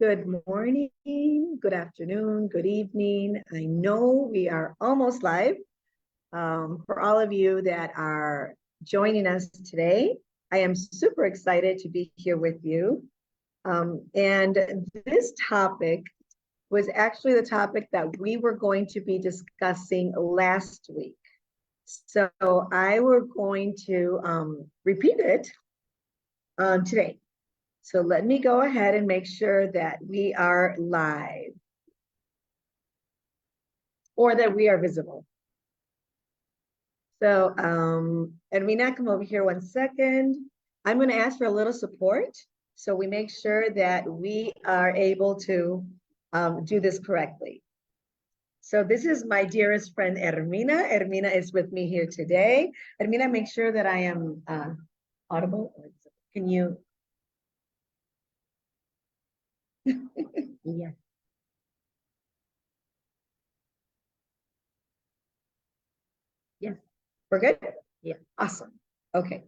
Good morning, good afternoon, good evening. I know we are almost live. For all of you that are joining us today, I am super excited to be here with you. And this topic was actually the topic that we were going to be discussing last week. So I were going to repeat it today. So let me go ahead and make sure that we are live or that we are visible. So, Edwina, come over here 1 second. I'm going to ask for a little support so we make sure that we are able to do this correctly. So this is my dearest friend, Ermina. Ermina is with me here today. Ermina, make sure that I am audible. Can you? Yeah. Yes. We're good? Yeah. Awesome. Okay.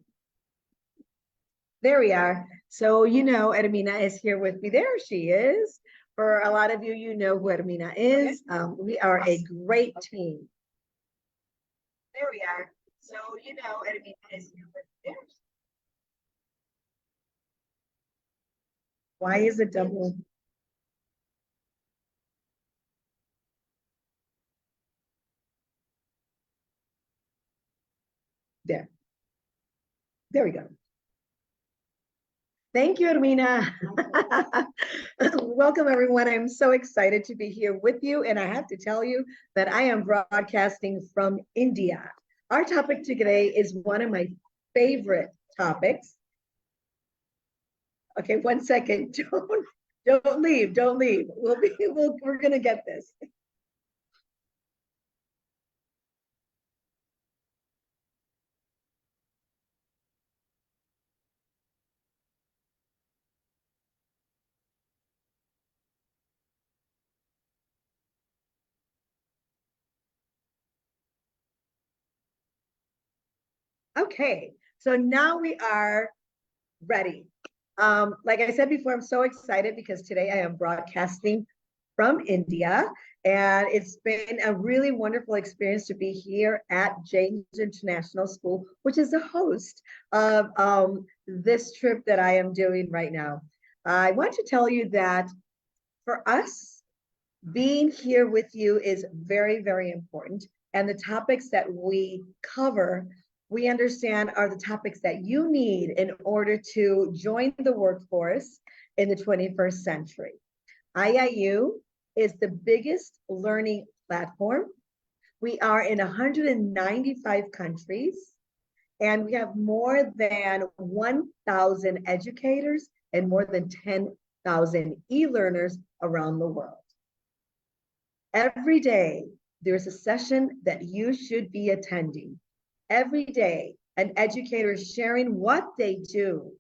There we are. So, you know, Ermina is here with me. There she is. For a lot of you, you know who Ermina is. We are a great team. There we are. So, you know, Ermina is here with me. Why is it double? There. There we go. Thank you, Ermina. Welcome, everyone. I'm so excited to be here with you. And I have to tell you that I am broadcasting from India. Our topic today is one of my favorite topics. Okay, 1 second. Don't leave. Don't leave. We're gonna get this. Okay, so now we are ready. Like I said before, I'm so excited because today I am broadcasting from India, and it's been a really wonderful experience to be here at James International School, which is the host of this trip that I am doing right now. I want to tell you that for us, being here with you is very, very important. And the topics that we cover, we understand are the topics that you need in order to join the workforce in the 21st century. IIU is the biggest learning platform. We are in 195 countries, and we have more than 1,000 educators and more than 10,000 e-learners around the world. Every day, there's a session that you should be attending. Every day, an educator is sharing what they do.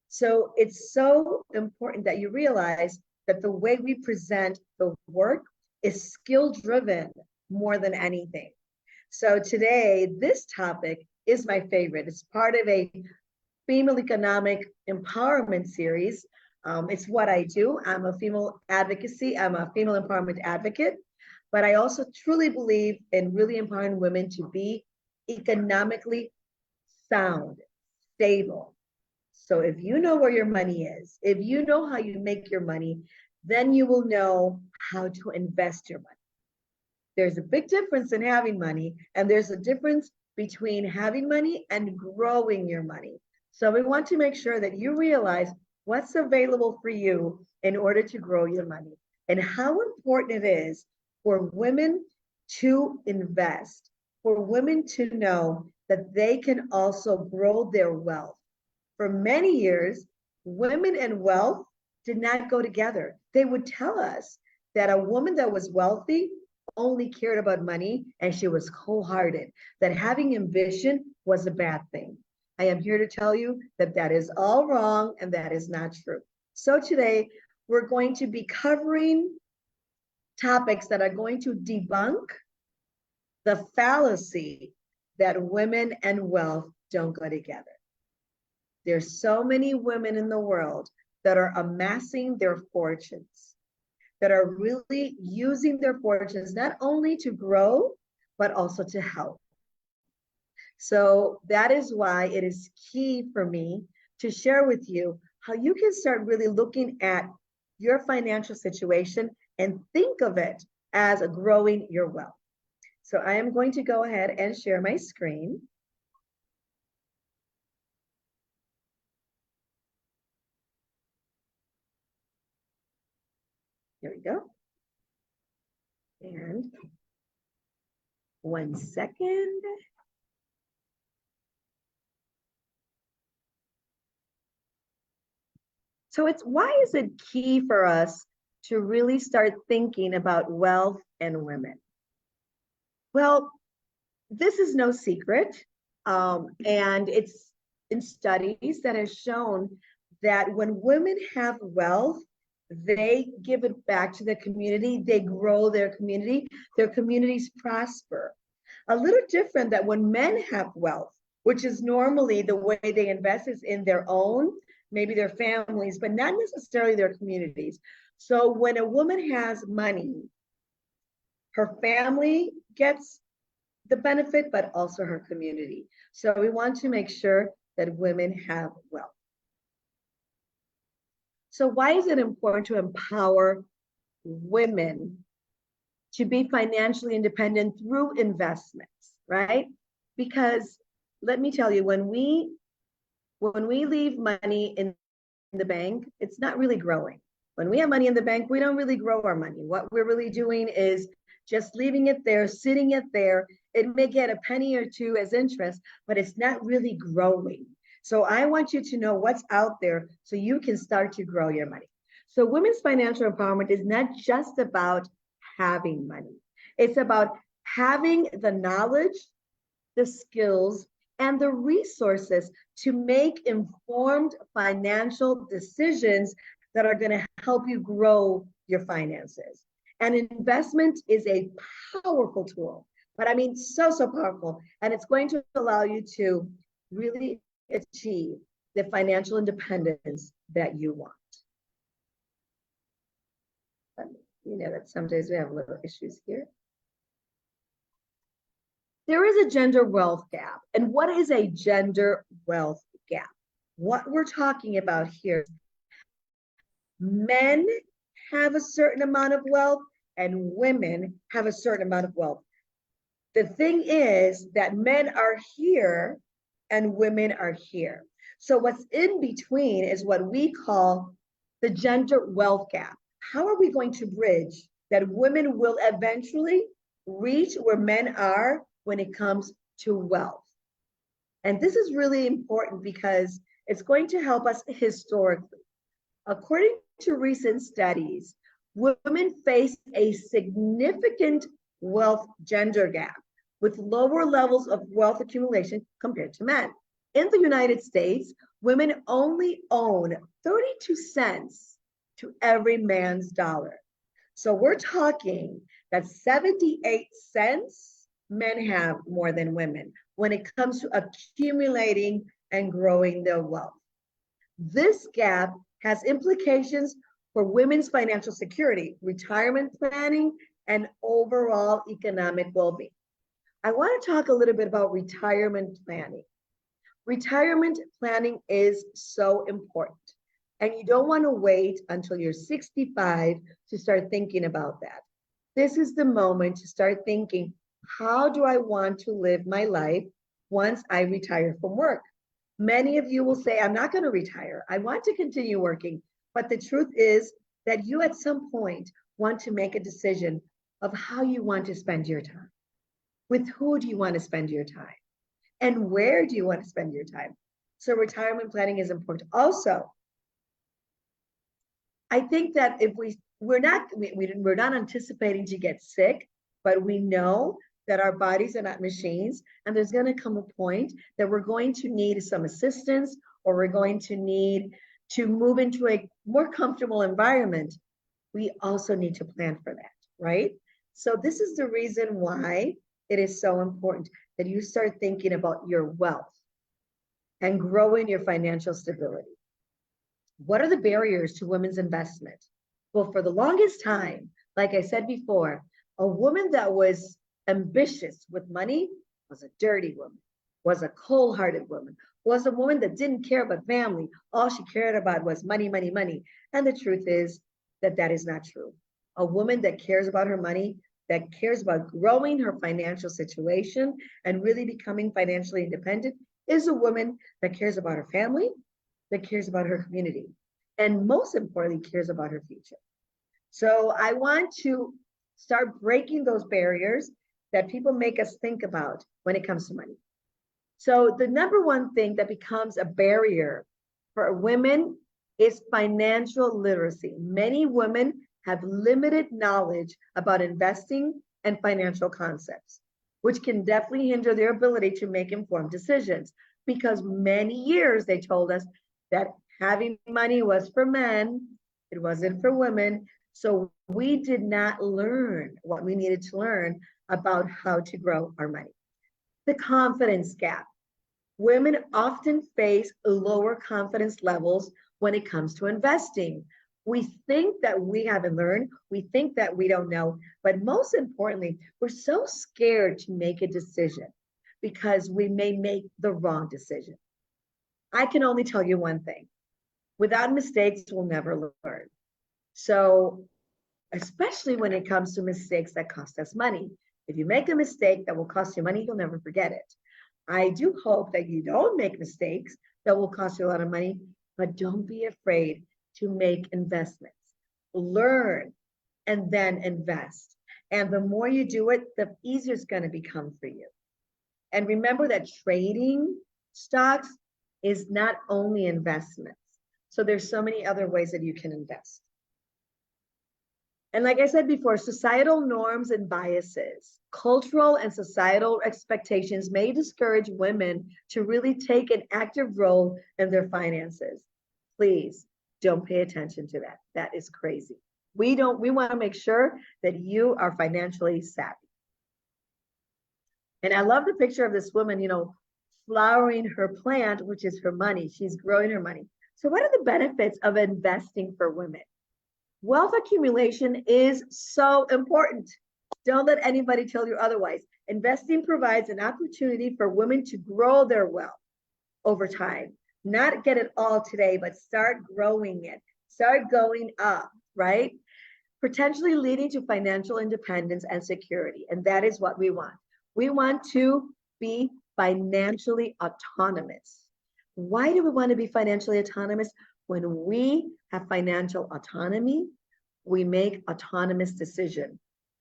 So it's so important that you realize that the way we present the work is skill-driven more than anything. So today, this topic is my favorite. It's part of a female economic empowerment series. It's what I do. I'm a female empowerment advocate, but I also truly believe in really empowering women to be economically sound, stable. So if you know where your money is, if you know how you make your money, then you will know how to invest your money. There's a big difference in having money, and there's a difference between having money and growing your money. So we want to make sure that you realize what's available for you in order to grow your money and how important it is for women to invest, for women to know that they can also grow their wealth. For many years, women and wealth did not go together. They would tell us that a woman that was wealthy only cared about money and she was cold-hearted, that having ambition was a bad thing. I am here to tell you that that is all wrong and that is not true. So today, we're going to be covering topics that are going to debunk the fallacy that women and wealth don't go together. There's so many women in the world that are amassing their fortunes, that are really using their fortunes not only to grow, but also to help. So that is why it is key for me to share with you how you can start really looking at your financial situation and think of it as growing your wealth. So I am going to go ahead and share my screen. Here we go. And 1 second. So why is it key for us to really start thinking about wealth and women? Well, this is no secret. And it's in studies that have shown that when women have wealth, they give it back to the community, they grow their communities prosper. A little different that when men have wealth, which is normally the way they invest is in their own, maybe their families, but not necessarily their communities. So when a woman has money, her family gets the benefit, but also her community. So we want to make sure that women have wealth. So why is it important to empower women to be financially independent through investments, right? Because let me tell you, when we leave money in the bank, it's not really growing. When we have money in the bank, we don't really grow our money. What we're really doing is just leaving it there, sitting it there. It may get a penny or two as interest, but it's not really growing. So I want you to know what's out there so you can start to grow your money. So women's financial empowerment is not just about having money. It's about having the knowledge, the skills, and the resources to make informed financial decisions that are going to help you grow your finances. And investment is a powerful tool, but I mean, so powerful. And it's going to allow you to really achieve the financial independence that you want. You know that sometimes we have little issues here. There is a gender wealth gap. And what is a gender wealth gap? What we're talking about here, men have a certain amount of wealth and women have a certain amount of wealth. The thing is that men are here and women are here. So what's in between is what we call the gender wealth gap. How are we going to bridge that women will eventually reach where men are when it comes to wealth? And this is really important because it's going to help us historically. According to recent studies, women face a significant wealth gender gap with lower levels of wealth accumulation compared to men. In the United States, women only own 32 cents to every man's dollar. So we're talking that 78 cents men have more than women when it comes to accumulating and growing their wealth. This gap has implications for women's financial security, retirement planning, and overall economic well-being. I want to talk a little bit about retirement planning. Retirement planning is so important, and you don't want to wait until you're 65 to start thinking about that. This is the moment to start thinking, how do I want to live my life once I retire from work? Many of you will say, I'm not going to retire. I want to continue working. But the truth is that you at some point want to make a decision of how you want to spend your time. With who do you want to spend your time? And where do you want to spend your time? So retirement planning is important. Also, I think that if we're not anticipating to get sick, but we know that our bodies are not machines, and there's going to come a point that we're going to need some assistance, or we're going to need to move into a more comfortable environment. We also need to plan for that, right? So this is the reason why it is so important that you start thinking about your wealth and growing your financial stability. What are the barriers to women's investment? Well, for the longest time, like I said before, a woman that was ambitious with money was a dirty woman, was a cold-hearted woman, was a woman that didn't care about family. All she cared about was money, money, money. And the truth is that that is not true. A woman that cares about her money, that cares about growing her financial situation and really becoming financially independent is a woman that cares about her family, that cares about her community, and most importantly, cares about her future. So I want to start breaking those barriers that people make us think about when it comes to money. So the number one thing that becomes a barrier for women is financial literacy. Many women have limited knowledge about investing and financial concepts, which can definitely hinder their ability to make informed decisions, because many years they told us that having money was for men, it wasn't for women. So we did not learn what we needed to learn about how to grow our money. The confidence gap. Women often face lower confidence levels when it comes to investing. We think that we haven't learned, we think that we don't know, but most importantly, we're so scared to make a decision because we may make the wrong decision. I can only tell you one thing: without mistakes, we'll never learn. So, especially when it comes to mistakes that cost us money. If you make a mistake that will cost you money, you'll never forget it. I do hope that you don't make mistakes that will cost you a lot of money, but don't be afraid to make investments. Learn and then invest. And the more you do it, the easier it's going to become for you. And remember that trading stocks is not only investments. So there's so many other ways that you can invest. And like I said before, societal norms and biases, cultural and societal expectations may discourage women to really take an active role in their finances. Please don't pay attention to that. That is crazy. We want to make sure that you are financially savvy. And I love the picture of this woman, flowering her plant, which is her money. She's growing her money. So what are the benefits of investing for women? Wealth accumulation is so important. Don't let anybody tell you otherwise. Investing provides an opportunity for women to grow their wealth over time. Not get it all today, but start growing it. Start going up, right? Potentially leading to financial independence and security. And that is what we want. We want to be financially autonomous. Why do we want to be financially autonomous? When we have financial autonomy, we make autonomous decisions.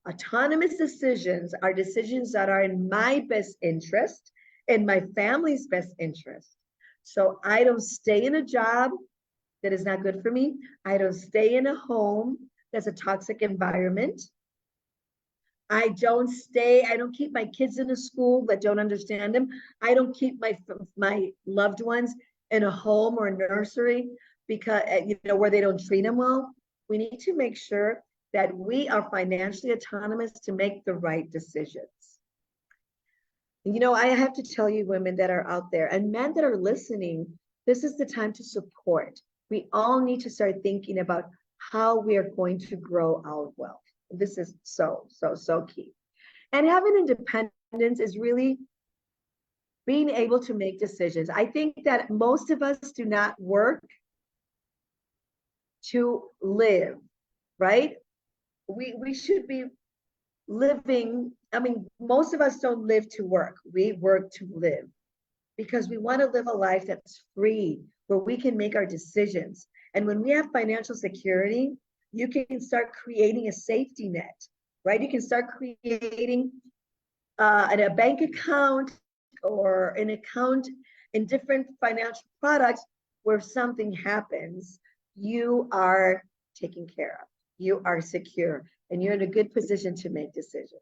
Autonomous decisions are decisions that are in my best interest, in my family's best interest. So I don't stay in a job that is not good for me. I don't stay in a home that's a toxic environment. I don't keep my kids in a school that don't understand them. I don't keep my loved ones in a home or a nursery because where they don't treat them well. We need to make sure that we are financially autonomous to make the right decisions. I have to tell you, women that are out there and men that are listening, this is the time to support. We all need to start thinking about how we are going to grow our wealth. This is so key. And having independence is really being able to make decisions. I think that most of us do not work to live, right? We should be living. Most of us don't live to work. We work to live because we want to live a life that's free, where we can make our decisions. And when we have financial security, you can start creating a safety net, right? You can start creating a bank account or an account in different financial products where if something happens, you are taken care of, you are secure, and you're in a good position to make decisions.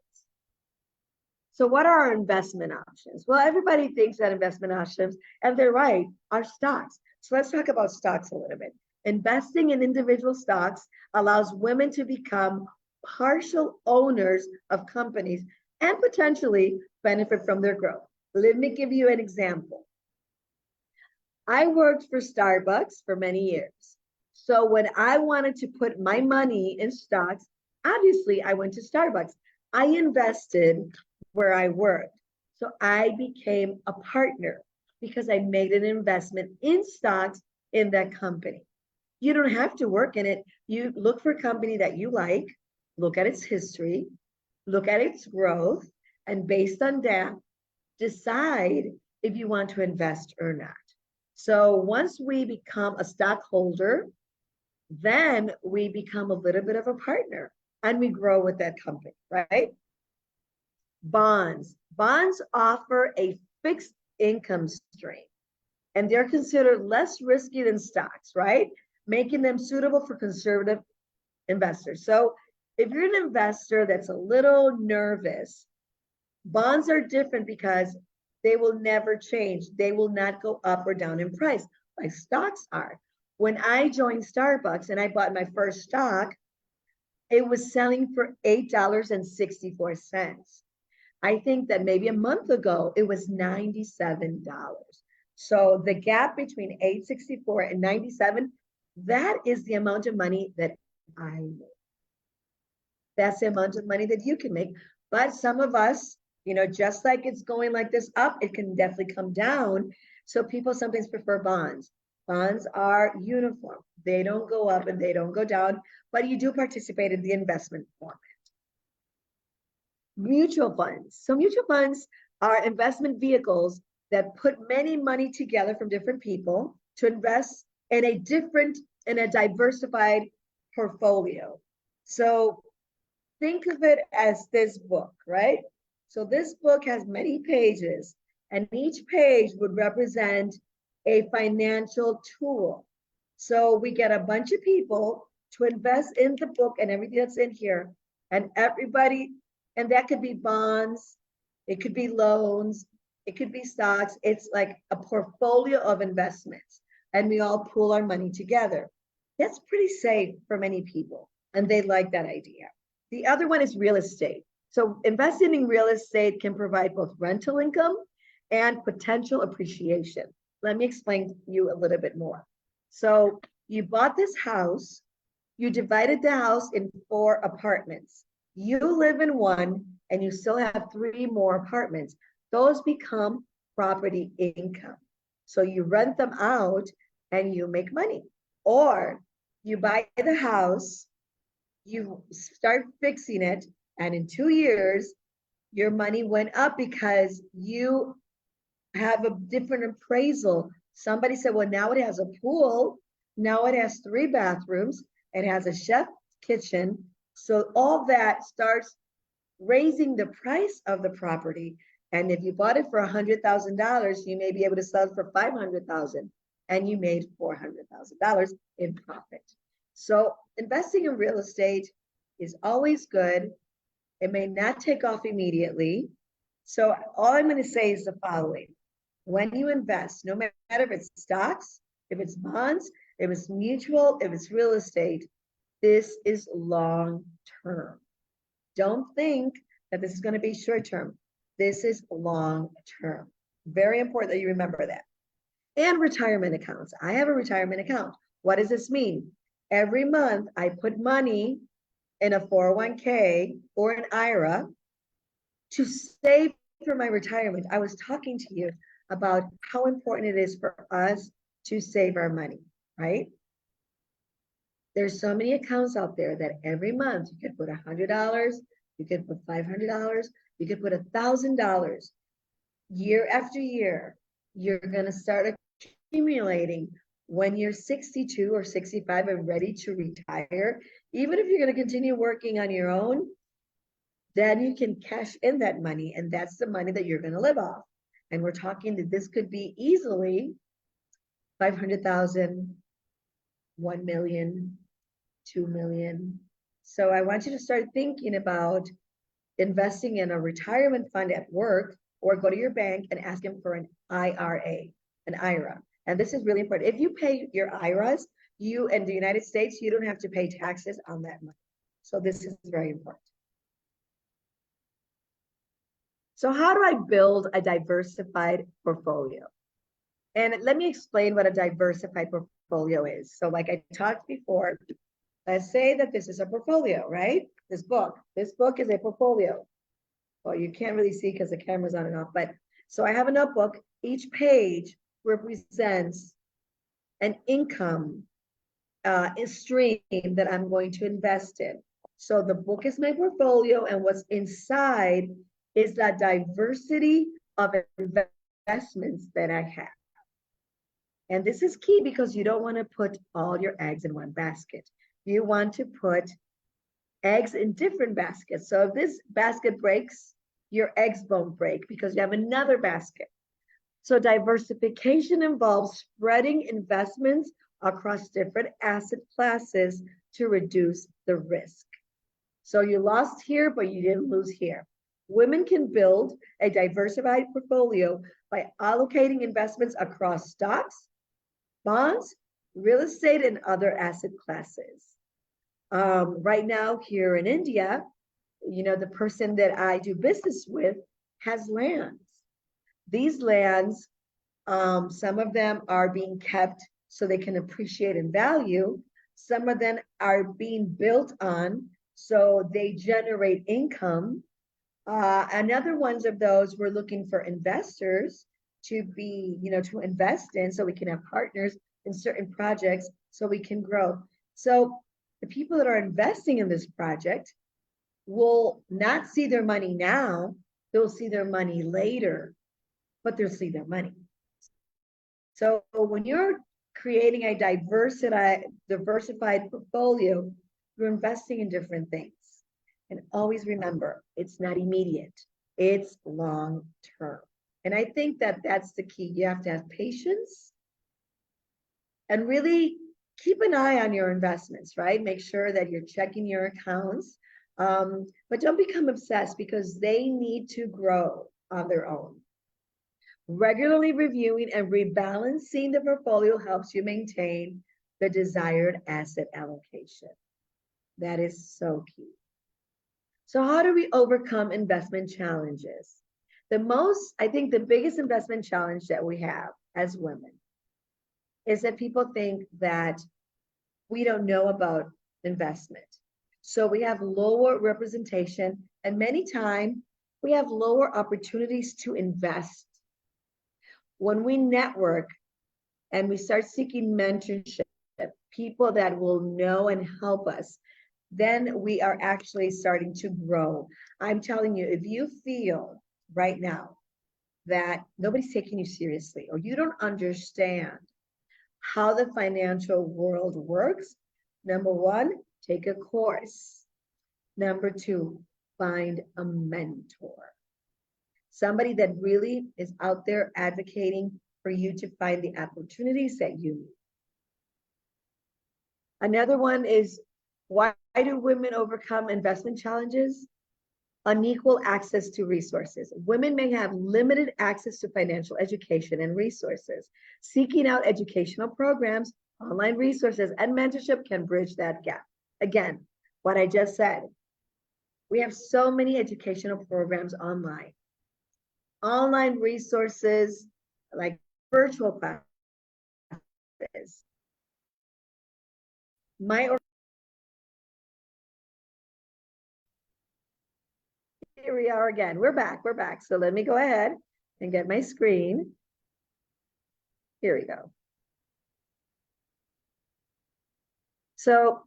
So what are our investment options? Well, everybody thinks that investment options, and they're right, are stocks. So let's talk about stocks a little bit. Investing in individual stocks allows women to become partial owners of companies and potentially benefit from their growth. Let me give you an example. I worked for Starbucks for many years. So when I wanted to put my money in stocks, obviously I went to Starbucks. I invested where I worked. So I became a partner because I made an investment in stocks in that company. You don't have to work in it. You look for a company that you like, look at its history, look at its growth, and based on that, decide if you want to invest or not. So once we become a stockholder, then we become a little bit of a partner and we grow with that company, right? Bonds. Bonds offer a fixed income stream and they're considered less risky than stocks, right? Making them suitable for conservative investors. So if you're an investor that's a little nervous, bonds are different because they will never change. They will not go up or down in price like stocks are. When I joined Starbucks and I bought my first stock, it was selling for $8.64. I think that maybe a month ago, it was $97. So the gap between 864 and 97, that is the amount of money that I make. That's the amount of money that you can make. But some of us, just like it's going like this up, it can definitely come down. So people sometimes prefer bonds. Bonds are uniform. They don't go up and they don't go down, but you do participate in the investment format. Mutual funds. So mutual funds are investment vehicles that put many money together from different people to invest in a diversified portfolio. So think of it as this book, right? So this book has many pages, and each page would represent a financial tool. So we get a bunch of people to invest in the book and everything that's in here, and that could be bonds, it could be loans, it could be stocks. It's like a portfolio of investments, and we all pool our money together. That's pretty safe for many people, and they like that idea. The other one is real estate. So investing in real estate can provide both rental income and potential appreciation. Let me explain to you a little bit more. So you bought this house, you divided the house in 4 apartments. You live in one and you still have 3 more apartments. Those become property income. So you rent them out and you make money. Or you buy the house, you start fixing it, and in 2 years, your money went up because you have a different appraisal. Somebody said, well, now it has a pool, now it has 3 bathrooms, it has a chef kitchen. So all that starts raising the price of the property. And if you bought it for $100,000, you may be able to sell it for $500,000, and you made $400,000 in profit. So investing in real estate is always good. It may not take off immediately. So all I'm going to say is the following. When you invest, no matter if it's stocks, if it's bonds, if it's mutual, if it's real estate, this is long term. Don't think that this is going to be short term. This is long term. Very important that you remember that. And retirement accounts. I have a retirement account. What does this mean? Every month I put money in a 401k or an IRA to save for my retirement. I was talking to you about how important it is for us to save our money, right? There's so many accounts out there that every month you could put $100, you could put $500, you could put $1,000. Year after year, you're going to start accumulating. When you're 62 or 65 and ready to retire, even if you're going to continue working on your own, then you can cash in that money, and that's the money that you're going to live off. And we're talking that this could be easily 500,000, 1 million, 2 million. So I want you to start thinking about investing in a retirement fund at work, or go to your bank and ask them for an IRA, an IRA. And this is really important. If you pay your IRAs, you in the United States, you don't have to pay taxes on that money. So this is very important. So how do I build a diversified portfolio? And let me explain what a diversified portfolio is. So like I talked before, let's say that this is a portfolio, right? This book is a portfolio. Well, you can't really see because the camera's on and off, but so I have a notebook. Each page represents an income stream that I'm going to invest in. So the book is my portfolio, and what's inside is that diversity of investments that I have. And this is key because you don't want to put all your eggs in one basket. You want to put eggs in different baskets. So if this basket breaks, your eggs won't break because you have another basket. So diversification involves spreading investments across different asset classes to reduce the risk. So you lost here, but you didn't lose here. Women can build a diversified portfolio by allocating investments across stocks, bonds, real estate, and other asset classes. Right now here in India, the person that I do business with has lands. These lands, some of them are being kept so they can appreciate in value. Some of them are being built on so they generate income. Another ones of those, we're looking for investors to be, to invest in so we can have partners in certain projects so we can grow. So the people that are investing in this project will not see their money now, they'll see their money later, but they'll see their money. So when you're creating a diversified portfolio, you're investing in different things. And always remember, it's not immediate, it's long term. And I think that that's the key. You have to have patience and really keep an eye on your investments, right? Make sure that you're checking your accounts, but don't become obsessed because they need to grow on their own. Regularly reviewing and rebalancing the portfolio helps you maintain the desired asset allocation. That is so key. So how do we overcome investment challenges? I think the biggest investment challenge that we have as women is that people think that we don't know about investment. So we have lower representation, and many times we have lower opportunities to invest. When we network and we start seeking mentorship, people that will know and help us, then we are actually starting to grow. I'm telling you, if you feel right now that nobody's taking you seriously or you don't understand how the financial world works, number one, take a course. Number two, find a mentor. Somebody that really is out there advocating for you to find the opportunities that you need. Another one is, why do women overcome investment challenges? Unequal access to resources. Women may have limited access to financial education and resources. Seeking out educational programs, online resources, and mentorship can bridge that gap. Again, what I just said, we have so many educational programs online. Online resources like virtual classes. Here we are again. We're back. So let me go ahead and get my screen. Here we go. So,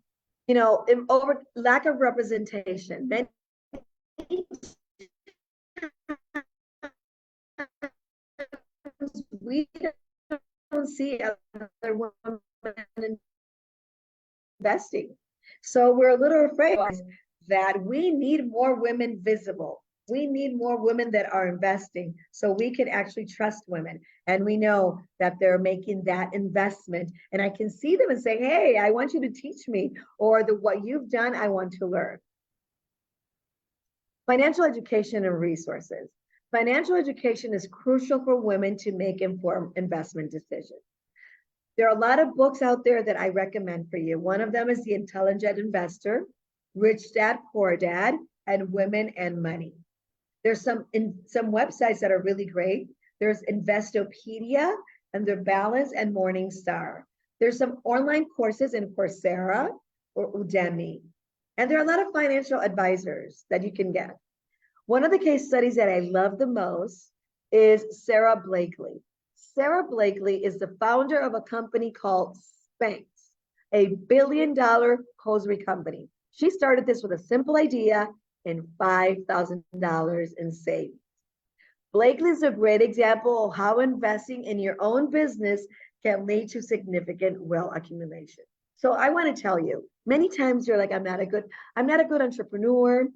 over lack of representation, many we don't see other women investing. So we're a little afraid that we need more women visible. We need more women that are investing so we can actually trust women. And we know that they're making that investment. And I can see them and say, hey, I want you to teach me, or what you've done, I want to learn. Financial education and resources. Financial education is crucial for women to make informed investment decisions. There are a lot of books out there that I recommend for you. One of them is The Intelligent Investor, Rich Dad, Poor Dad, and Women and Money. There's some websites that are really great. There's Investopedia and The Balance and Morningstar. There's some online courses in Coursera or Udemy. And there are a lot of financial advisors that you can get. One of the case studies that I love the most is Sarah Blakely. Sarah Blakely is the founder of a company called Spanx, a billion-dollar hosiery company. She started this with a simple idea and $5,000 in savings. Blakely is a great example of how investing in your own business can lead to significant wealth accumulation. So I want to tell you, many times you're like, I'm not a good entrepreneur.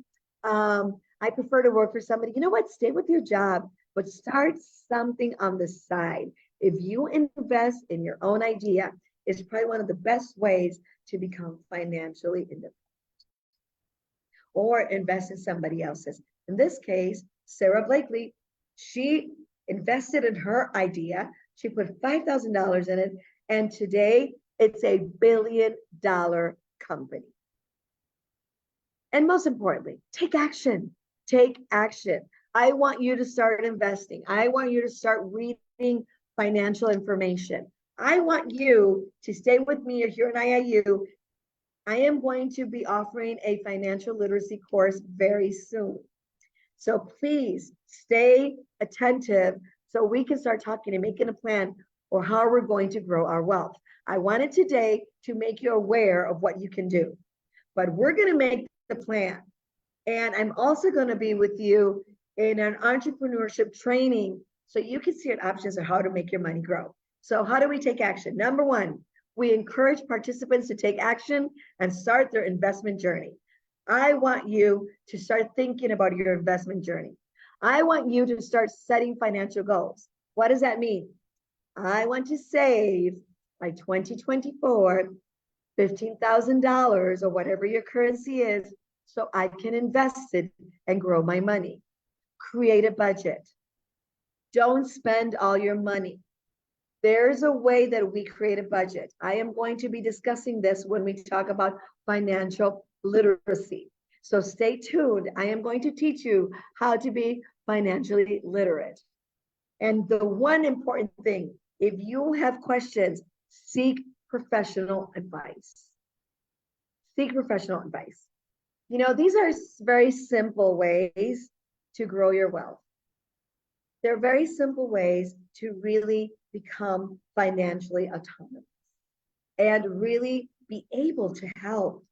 I prefer to work for somebody. You know what? Stay with your job, but start something on the side. If you invest in your own idea, it's probably one of the best ways to become financially independent. Or invest in somebody else's. In this case, Sarah Blakely, she invested in her idea. She put $5,000 in it, and today it's a billion-dollar company. And most importantly, take action. Take action. I want you to start investing. I want you to start reading financial information. I want you to stay with me here at IIU. I am going to be offering a financial literacy course very soon. So please stay attentive so we can start talking and making a plan for how we're going to grow our wealth. I wanted today to make you aware of what you can do, but we're going to make the plan. And I'm also going to be with you in an entrepreneurship training so you can see options of how to make your money grow. So how do we take action? Number one, we encourage participants to take action and start their investment journey. I want you to start thinking about your investment journey. I want you to start setting financial goals. What does that mean? I want to save by 2024, $15,000 or whatever your currency is, so I can invest it and grow my money. Create a budget. Don't spend all your money. There's a way that we create a budget. I am going to be discussing this when we talk about financial literacy. So stay tuned. I am going to teach you how to be financially literate. And the one important thing, if you have questions, seek professional advice. Seek professional advice. You know, these are very simple ways to grow your wealth. They're very simple ways to really become financially autonomous and really be able to help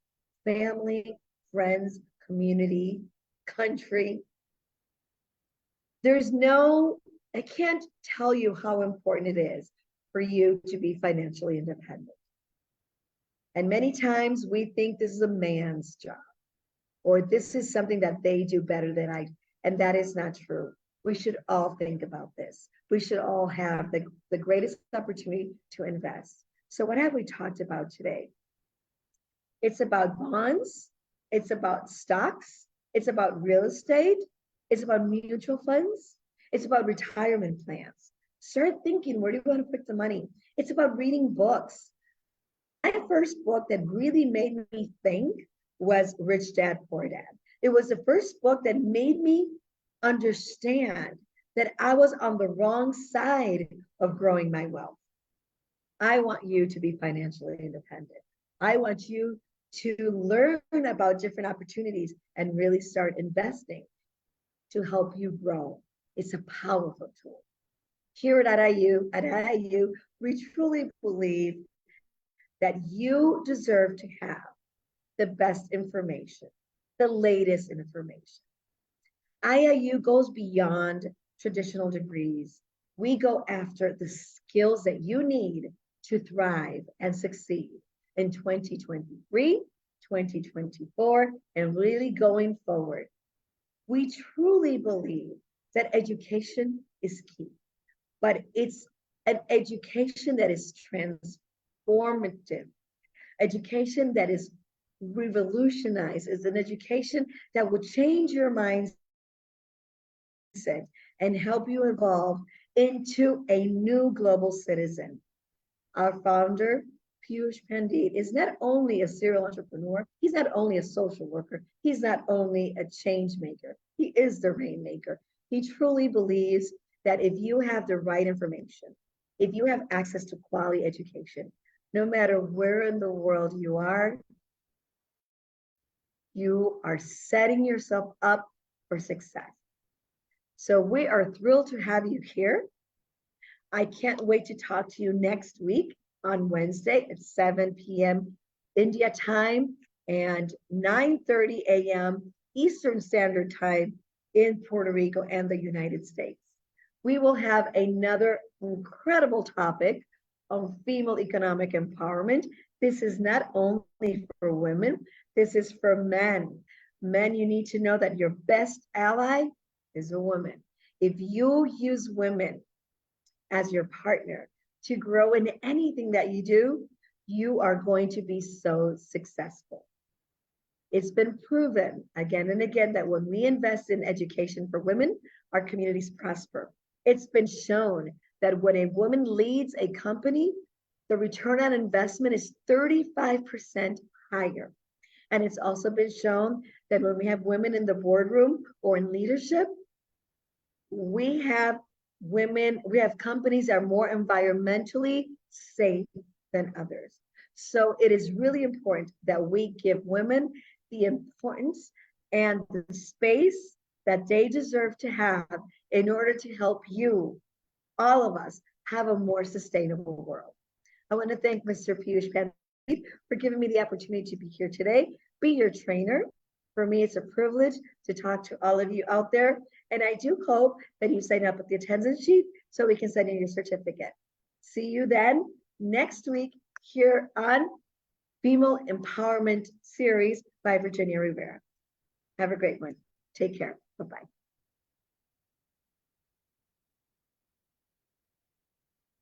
family, friends, community, country. I can't tell you how important it is for you to be financially independent. And many times we think this is a man's job, or this is something that they do better than I, and that is not true. We should all think about this. We should all have the greatest opportunity to invest. So what have we talked about today? It's about bonds. It's about stocks. It's about real estate. It's about mutual funds. It's about retirement plans. Start thinking, where do you want to put the money? It's about reading books. My first book that really made me think was Rich Dad, Poor Dad. It was the first book that made me understand that I was on the wrong side of growing my wealth. I want you to be financially independent. I want you to learn about different opportunities and really start investing to help you grow. It's a powerful tool. Here at IIU, we truly believe that you deserve to have the best information, the latest information. IIU goes beyond traditional degrees. We go after the skills that you need to thrive and succeed in 2023, 2024, and really going forward. We truly believe that education is key, but it's an education that is transformative, education that is revolutionized, is an education that will change your mindset and help you evolve into a new global citizen. Our founder, Piyush Pandit, is not only a serial entrepreneur, he's not only a social worker, he's not only a change maker, he is the rainmaker. He truly believes that if you have the right information, if you have access to quality education, no matter where in the world you are setting yourself up for success. So we are thrilled to have you here. I can't wait to talk to you next week on Wednesday at 7 p.m. India time and 9:30 a.m. Eastern Standard Time in Puerto Rico and the United States. We will have another incredible topic on female economic empowerment. This is not only for women, this is for men. Men, you need to know that your best ally is a woman. If you use women as your partner to grow in anything that you do, you are going to be so successful. It's been proven again and again that when we invest in education for women, our communities prosper. It's been shown that when a woman leads a company, the return on investment is 35% higher. And it's also been shown that when we have women in the boardroom or in leadership, we have companies that are more environmentally safe than others. So it is really important that we give women the importance and the space that they deserve to have in order to help you, all of us, have a more sustainable world. I want to thank Mr. Piyush Pandit for giving me the opportunity to be here today, be your trainer. For me, it's a privilege to talk to all of you out there. And I do hope that you sign up with the attendance sheet so we can send you your certificate. See you then next week here on Female Empowerment Series by Virginia Rivera. Have a great one. Take care. Bye-bye.